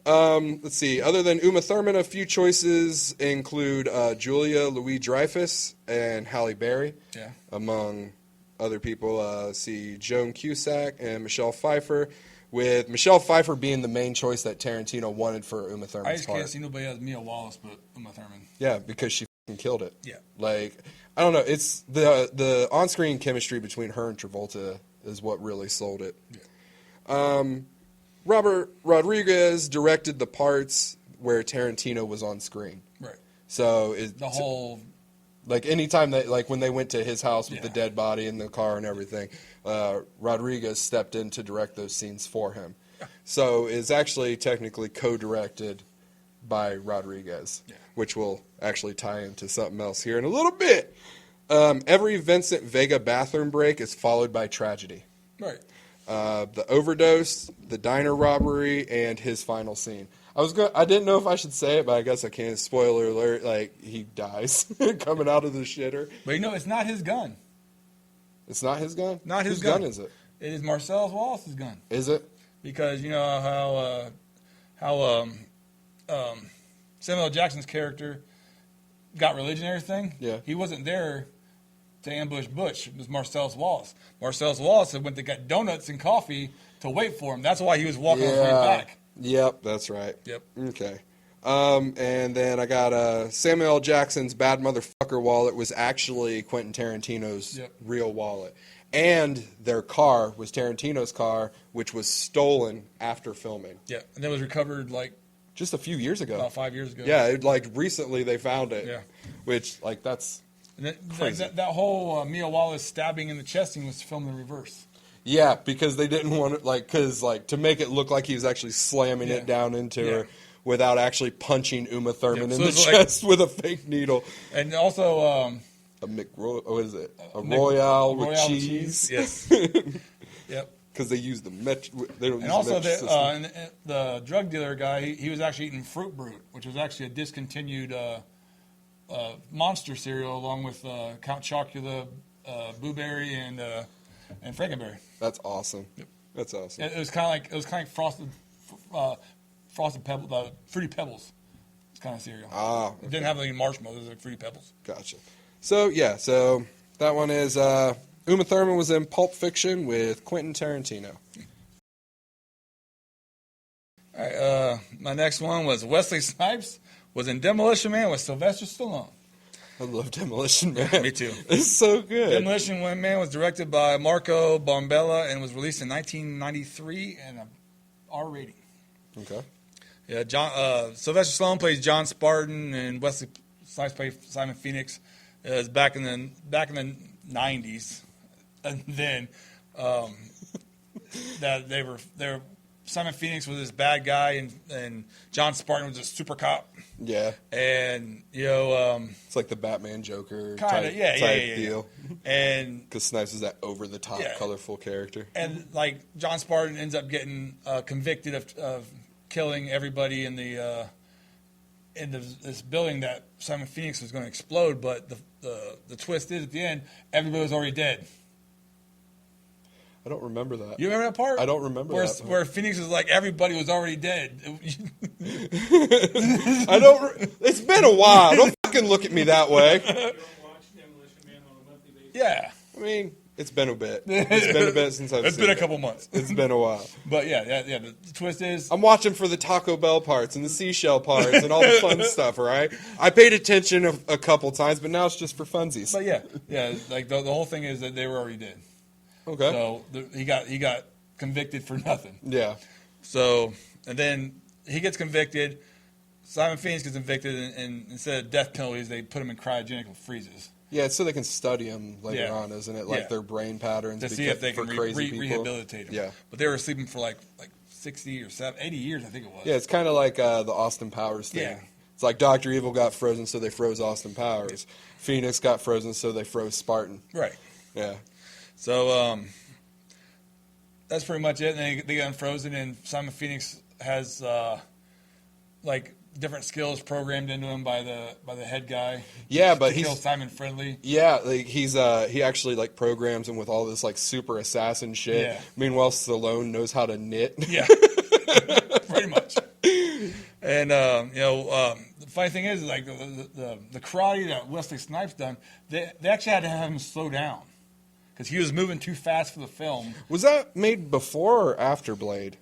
Let's see. Other than Uma Thurman, a few choices include Julia Louis-Dreyfus and Halle Berry. Yeah. Among other people, see Joan Cusack and Michelle Pfeiffer, with Michelle Pfeiffer being the main choice that Tarantino wanted for Uma I Thurman's just part. can't see nobody else Mia Wallace but Uma Thurman. Yeah, because she f***ing killed it. Yeah. Like, I don't know. It's the on-screen chemistry between her and Travolta is what really sold it. Yeah. Robert Rodriguez directed the parts where Tarantino was on screen. Right. So The whole. like anytime that like when they went to his house with the Yeah. dead body in the car and everything, Rodriguez stepped in to direct those scenes for him. So it's actually technically co-directed by Rodriguez, which will actually tie into something else here in a little bit. Every Vincent Vega bathroom break is followed by tragedy. Right. The overdose, the diner robbery, and his final scene. I didn't know if I should say it, but I guess I can. Spoiler alert! Like he dies coming out of the shitter. But it's not his gun. It's not his gun. Not his Whose gun. gun is it? It is Marcellus Wallace's gun. Is it? Because you know how Samuel L. Jackson's character got religion and everything. Yeah. He wasn't there to ambush Butch. It was Marcellus Wallace. Marcellus Wallace went to get donuts and coffee to wait for him. That's why he was walking on his way back. Yep, that's right. Yep. Okay. And then I got Samuel L. Jackson's bad motherfucker wallet was actually Quentin Tarantino's real wallet. And their car was Tarantino's car, which was stolen after filming. Yeah, and it was recovered like Just a few years ago. about 5 years ago. Yeah, recently they found it. Yeah. Which, that's... And Crazy. that whole Mia Wallace stabbing in the chesting was filmed in reverse. Yeah, because they didn't want it, to make it look like he was actually slamming it down into her without actually punching Uma Thurman in the chest with a fake needle. And also... what is it? A Royale with cheese? Yes. Yep. Because they use the they don't And use also, the system. the drug dealer guy, he was actually eating Fruit Brute, which was actually a discontinued monster cereal, along with Count Chocula, Blueberry, and Frankenberry. That's awesome. Yep. That's awesome. It was kind of like frosted pebbles, Fruity Pebbles. It's kind of cereal. Okay. It didn't have any marshmallows. It was like Fruity Pebbles. Gotcha. So that one is Uma Thurman was in Pulp Fiction with Quentin Tarantino. All right. My next one was Wesley Snipes was in Demolition Man with Sylvester Stallone. I love Demolition Man. Me too. It's so good. Demolition Man was directed by Marco Bombella and was released in 1993 and an R rating. Okay. Yeah, Sylvester Stallone plays John Spartan and Wesley Snipes plays Simon Phoenix. It was back in the 90s, and then that they were Simon Phoenix was this bad guy and John Spartan was a super cop. Yeah. And It's like the Batman Joker type deal. And Because Snipes is that over the top, colorful character. And like John Spartan ends up getting convicted of killing everybody in the in this building that Simon Phoenix was going to explode, but the twist is at the end, everybody was already dead. I don't remember that. You remember that part? I don't remember that part. Where Phoenix was like, everybody was already dead. I don't. It's been a while. Don't fucking look at me that way. You don't watch Demolition Man on a monthly basis? Yeah. I mean, it's been a bit. It's been a bit since I've It's seen been a it. couple months. It's been a while. But yeah. The twist is, I'm watching for the Taco Bell parts and the seashell parts and all the fun stuff, all right? I paid attention a couple times, but now it's just for funsies. but yeah, like the whole thing is that they were already dead. Okay. So he got convicted for nothing. Yeah. So, and then he gets convicted. Simon Phoenix gets convicted, and instead of death penalties, they put him in cryogenic freezes Yeah, it's so they can study them later Yeah. on, isn't it? Like Yeah. their brain patterns. to see if they for can crazy people. rehabilitate him. Yeah. But they were sleeping for like 60 or 80 years, I think it was. Yeah, it's kind of like the Austin Powers thing. Yeah. It's like Dr. Evil got frozen, so they froze Austin Powers. Phoenix got frozen, so they froze Spartan. Right. Yeah. So that's pretty much it. And they get unfrozen, and Simon Phoenix has like different skills programmed into him by the head guy. Yeah, but to kill he's Simon Friendly. yeah, like he actually like programs him with all this like super assassin shit. Yeah. Meanwhile, Stallone knows how to knit. Yeah, pretty much. And the funny thing is, like the karate that Wesley Snipes done, they actually had to have him slow down because he was moving too fast for the film. Was that made before or after Blade?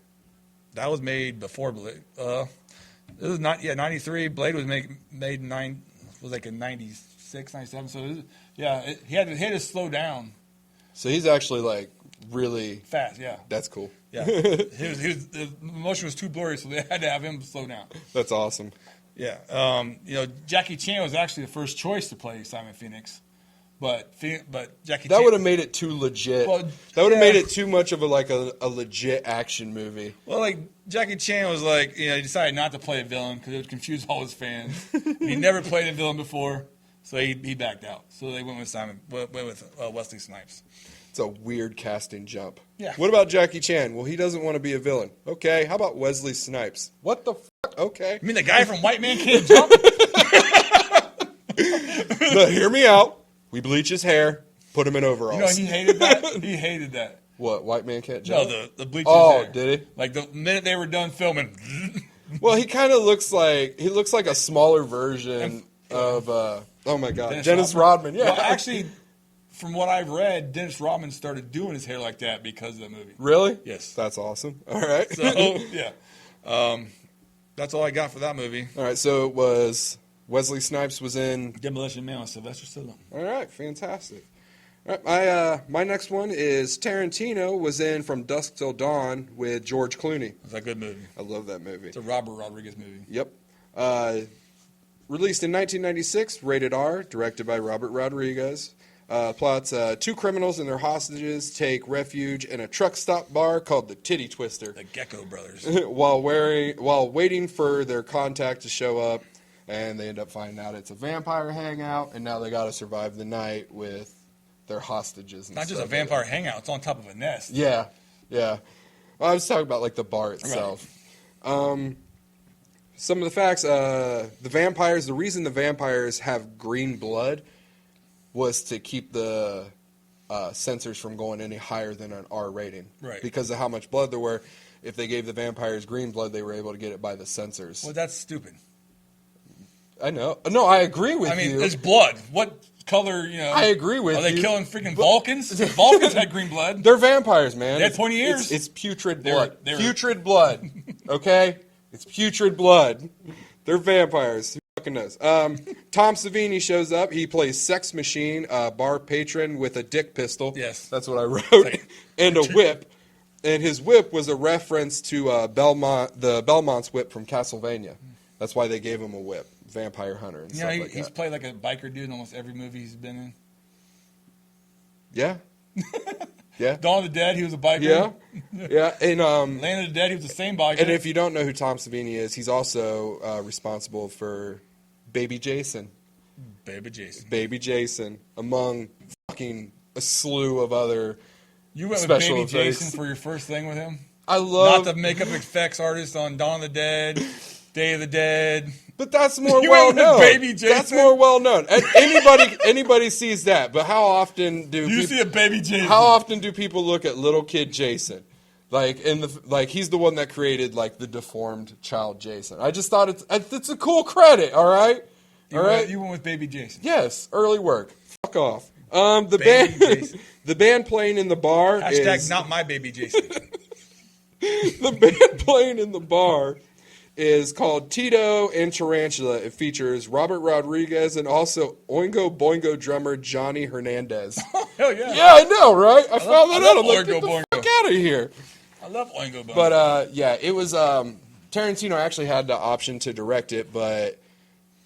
That was made before Blade. This was not 93. Blade was made in like in 96, 97. So he had to slow down So he's actually like really. fast. Yeah, That's cool. yeah. The motion was too blurry, so they had to have him slow down. That's awesome. Yeah. Jackie Chan was actually the first choice to play Simon Phoenix, but Jackie That Chan would have made it too legit. Well, that would have yeah. made it too much of a legit action movie. Well, like Jackie Chan was like, he decided not to play a villain because it would confuse all his fans. He never played a villain before, so he backed out. So they went with Wesley Snipes. It's a weird casting jump. Yeah. What about Jackie Chan? Well, he doesn't want to be a villain. Okay. How about Wesley Snipes? What the fuck? Okay. You mean the guy from White Man Can't Jump? But hear me out. We bleach his hair, put him in overalls. He hated that. He hated that. What? White man can't No, jump? the bleach. Oh, hair. did he? Like the minute they were done filming. Well, he kind of looks like a smaller version of. Oh my God, Dennis Rodman. Yeah. Well, actually, from what I've read, Dennis Rodman started doing his hair like that because of the movie. Really? Yes. That's awesome. All right. So yeah, that's all I got for that movie. All right. So it was Wesley Snipes was in. Demolition Man with Sylvester Stallone. All right. Fantastic. All right, my next one is Tarantino was in From Dusk Till Dawn with George Clooney. It's a good movie. I love that movie. It's a Robert Rodriguez movie. Yep. Released in 1996, rated R, directed by Robert Rodriguez. Plots two criminals and their hostages take refuge in a truck stop bar called the Titty Twister The Gecko Brothers. while waiting for their contact to show up, and they end up finding out it's a vampire hangout, and now they got to survive the night with their hostages. And Not just a stuff. vampire hangout. It's on top of a nest. Yeah, yeah. Well, I was talking about like the bar itself. Some of the facts: the vampires. The reason the vampires have green blood was to keep the censors from going any higher than an R rating. Right. Because of how much blood there were. If they gave the vampires green blood, they were able to get it by the censors. Well, that's stupid. I know. No, I agree with I mean, you. it's blood. What color, I agree with Are they you. killing freaking Vulcans? Vulcans had green blood. They're vampires, man. They had pointy ears. It's putrid They were- blood. they were- Putrid blood. Okay? It's putrid blood. They're vampires. Who fucking knows? Tom Savini shows up. He plays Sex Machine, bar patron with a dick pistol. Yes. That's what I wrote. And a whip. And his whip was a reference to the Belmont's whip from Castlevania. That's why they gave him a whip. Vampire hunter and stuff like he's that. played like a biker dude in almost every movie he's been in. Yeah. Yeah. Dawn of the Dead, he was a biker. Yeah. Yeah. And Land of the Dead, he was the same biker. And if you don't know who Tom Savini is, he's also responsible for Baby Jason. Baby Jason. Baby Jason, among fucking a slew of other. You went with special Baby effects. Jason for your first thing with him? I love. Not the makeup effects artist on Dawn of the Dead, Day of the Dead, But that's more You well went with known. Baby Jason? That's more well known. Anybody sees that. But how often do You see a baby Jason? How often do people look at little kid Jason? He's the one that created like the deformed child Jason. I just thought it's a cool credit. All right. You went with Baby Jason. Yes, early work. Fuck off. Baby Jason. The band playing in the bar Hashtag is not my Baby Jason. the band playing in the bar is called Tito and Tarantula. It features Robert Rodriguez and also Oingo Boingo drummer Johnny Hernandez. Hell yeah. Yeah, I know, right? I found that out. I'm like, Oingo get the Boingo. fuck out of here. I love Oingo Boingo. But it was Tarantino actually had the option to direct it, but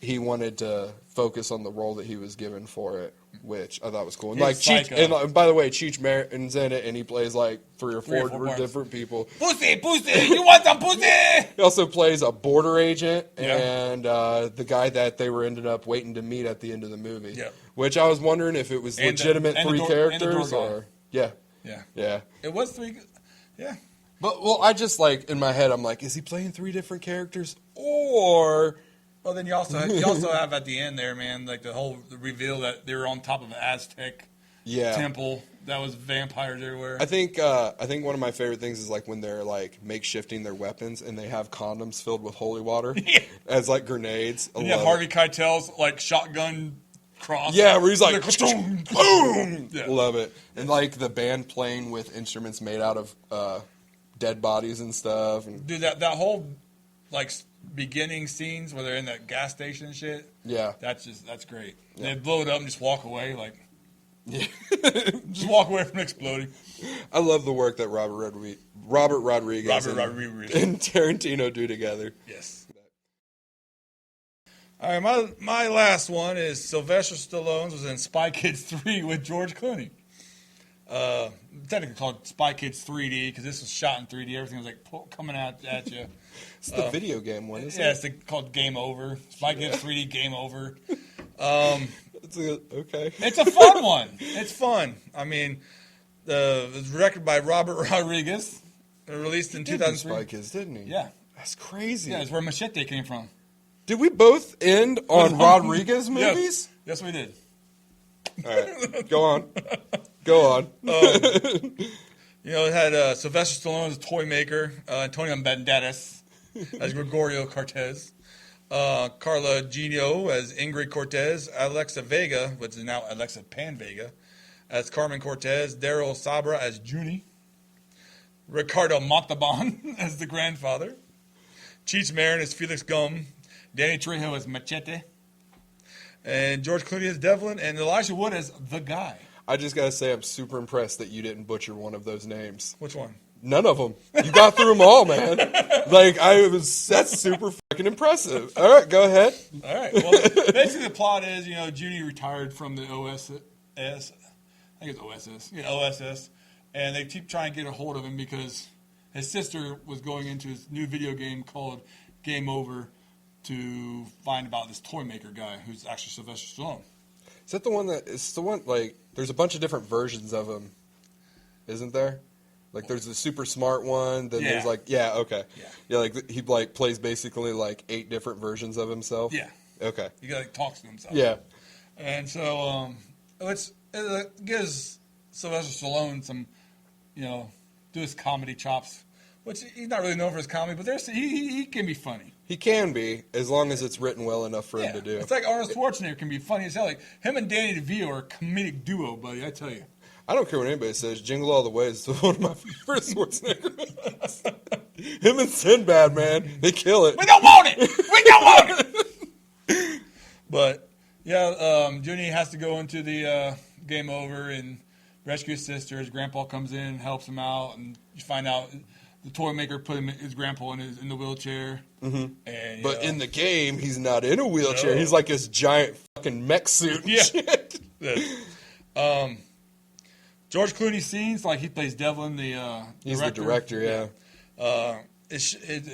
he wanted to focus on the role that he was given for it, which I thought was cool. And He's Cheech, psycho. and by the way, Cheech Marin's in it, and he plays like three or Three or four four parts. different people. Pussy, you want some pussy? He also plays a border agent Yeah. and the guy that they were ended up waiting to meet at the end of the movie. Yeah. Which I was wondering if it was And the- legitimate and the three door- and the characters door guy. or yeah. Yeah. Yeah. It was three. Yeah. But I just like in my head I'm like, is he playing three different characters or Well, then you also have at the end there, man, like the reveal that they were on top of an Aztec temple that was vampires everywhere. I think one of my favorite things is like when they're like makeshifting their weapons and they have condoms filled with holy water as like grenades. I And you have love Harvey Keitel's like shotgun cross. it. Yeah, where he's like boom, boom. Yeah. Love it. And like the band playing with instruments made out of dead bodies and stuff. And Dude, that whole like beginning scenes where they're in that gas station and shit. yeah. That's great. They blow it up and just walk away, like Yeah. just walk away from exploding. I love the work that Robert Rodriguez and Rodriguez. and Tarantino do together. Yes. All right, my last one is Sylvester Stallone's was in Spy Kids 3 with George Clooney. Technically called Spy Kids 3D because this was shot in 3D. Everything was like coming out at you. It's the video game one, isn't Yeah, it? it's called Game Over. Spy Kids 3D Game Over. Okay. It's a fun one. It's fun. I mean, it was directed by Robert Rodriguez. Released in He did do 2003. Spy Kids, didn't he? Yeah. That's crazy. Yeah, it's where Machete came from. Did we both end on Rodriguez Yes. movies? Yes, we did. All right, go on. Go on. You know, it had Sylvester Stallone as a toy maker, Antonio Banderas as Gregorio Cortez, Carla Gino as Ingrid Cortez, Alexa Vega, which is now Alexa Pan Vega, as Carmen Cortez, Daryl Sabra as Junie, Ricardo Montalban as the grandfather, Cheech Marin as Felix Gum, Danny Trejo as Machete, and George Clooney as Devlin, and Elijah Wood as the guy. I just gotta say, I'm super impressed that you didn't butcher one of those names. Which one? None of them. You got through them all, man. That's super fucking impressive. All right, go ahead. All right. Well, basically the plot is, Junie retired from the OSS. I think it's OSS. Yeah, OSS. And they keep trying to get a hold of him because his sister was going into his new video game called Game Over to find about this toy maker guy who's actually Sylvester Stallone. Is that the one it's the one, like, there's a bunch of different versions of him, isn't there? Like, there's the super smart one, then there's like, okay. Yeah, like, he, like, plays basically, like, 8 different versions of himself? Yeah. Okay. He like talks to himself. Yeah. And so it gives Sylvester Stallone some, do his comedy chops, which he's not really known for his comedy, but he can be funny. He can be, as long as it's written well enough for him to do. It's like Arnold Schwarzenegger can be funny as hell. Like him and Danny DeVito are a comedic duo, buddy. I tell you. I don't care what anybody says. Jingle All the Way is one of my favorite Schwarzenegger movies. Him and Sinbad, man, they kill it. We don't want it. We don't want it. But yeah, Junie has to go into the Game Over and rescue his sister. His grandpa comes in and helps him out, and you find out the toy maker put his grandpa in the wheelchair. Mm-hmm. And, But in the game, he's not in a wheelchair. No. He's like this giant fucking mech suit. And shit. George Clooney scenes, like he plays Devlin, He's the director, yeah.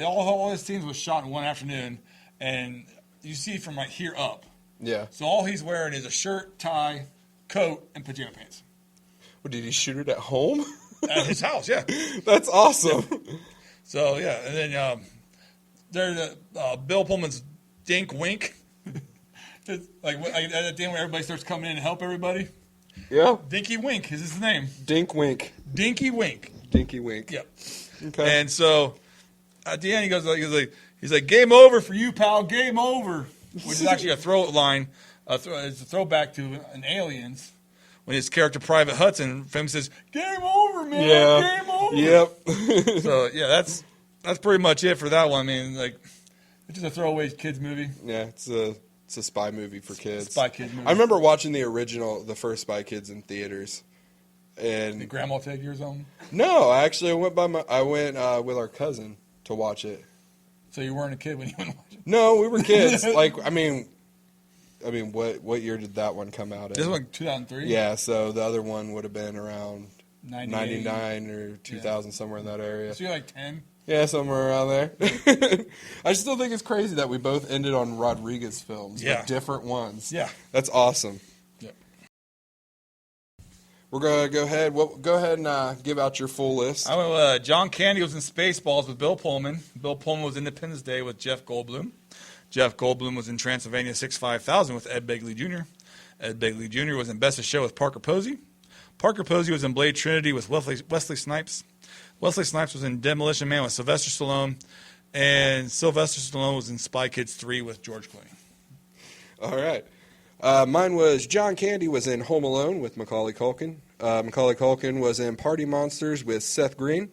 All his scenes was shot in one afternoon, and you see from like here up. Yeah. So all he's wearing is a shirt, tie, coat, and pajama pants. Well, did he shoot it at home? At his house, yeah. That's awesome. So, yeah, and then Bill Pullman's Dink Wink. It's like at the end where everybody starts coming in to help everybody. Yeah. Dinky Wink is his name. Dink Wink. Dinky Wink. Dinky Wink. Yep. Okay. And so at the end, he's like, game over for you, pal. Game over. Which is actually a throw line. It's a throwback to an Aliens. When his character Private Hudson says, "Game over, man. Yeah. Game over." Yep. So yeah, that's pretty much it for that one. I mean, like, it's just a throwaway kids movie. Yeah, it's a spy movie for kids. Spy Kids movie. I remember watching the first Spy Kids in theaters, and Did Grandma take yours home? no, actually, I went with our cousin to watch it. So you weren't a kid when you went to watch it? No, we were kids. Like, I mean, what year did that one come out in? This one 2003. Yeah, so the other one would have been around 98. 99 or 2000, somewhere in that area. So you're like 10. Yeah, somewhere around there. I still think it's crazy that we both ended on Rodriguez films, Yeah. but different ones. Yeah. That's awesome. Yep. We're gonna go ahead. Go ahead and give out your full list. I went. John Candy was in Spaceballs with Bill Pullman. Bill Pullman was Independence Day with Jeff Goldblum. Jeff Goldblum was in Transylvania 65000 with Ed Begley Jr. Ed Begley Jr. was in Best of Show with Parker Posey. Parker Posey was in Blade Trinity with Wesley Snipes. Wesley Snipes was in Demolition Man with Sylvester Stallone. And Sylvester Stallone was in Spy Kids 3 with George Clooney. All right. Mine was John Candy was in Home Alone with Macaulay Culkin. Macaulay Culkin was in Party Monsters with Seth Green.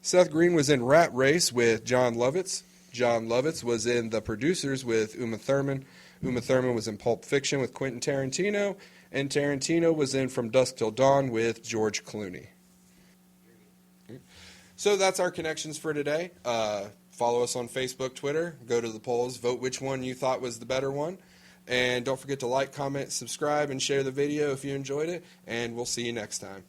Seth Green was in Rat Race with John Lovitz. John Lovitz was in The Producers with Uma Thurman. Uma Thurman was in Pulp Fiction with Quentin Tarantino. And Tarantino was in From Dusk Till Dawn with George Clooney. So that's our connections for today. Follow us on Facebook, Twitter. Go to the polls. Vote which one you thought was the better one. And don't forget to like, comment, subscribe, and share the video if you enjoyed it. And we'll see you next time.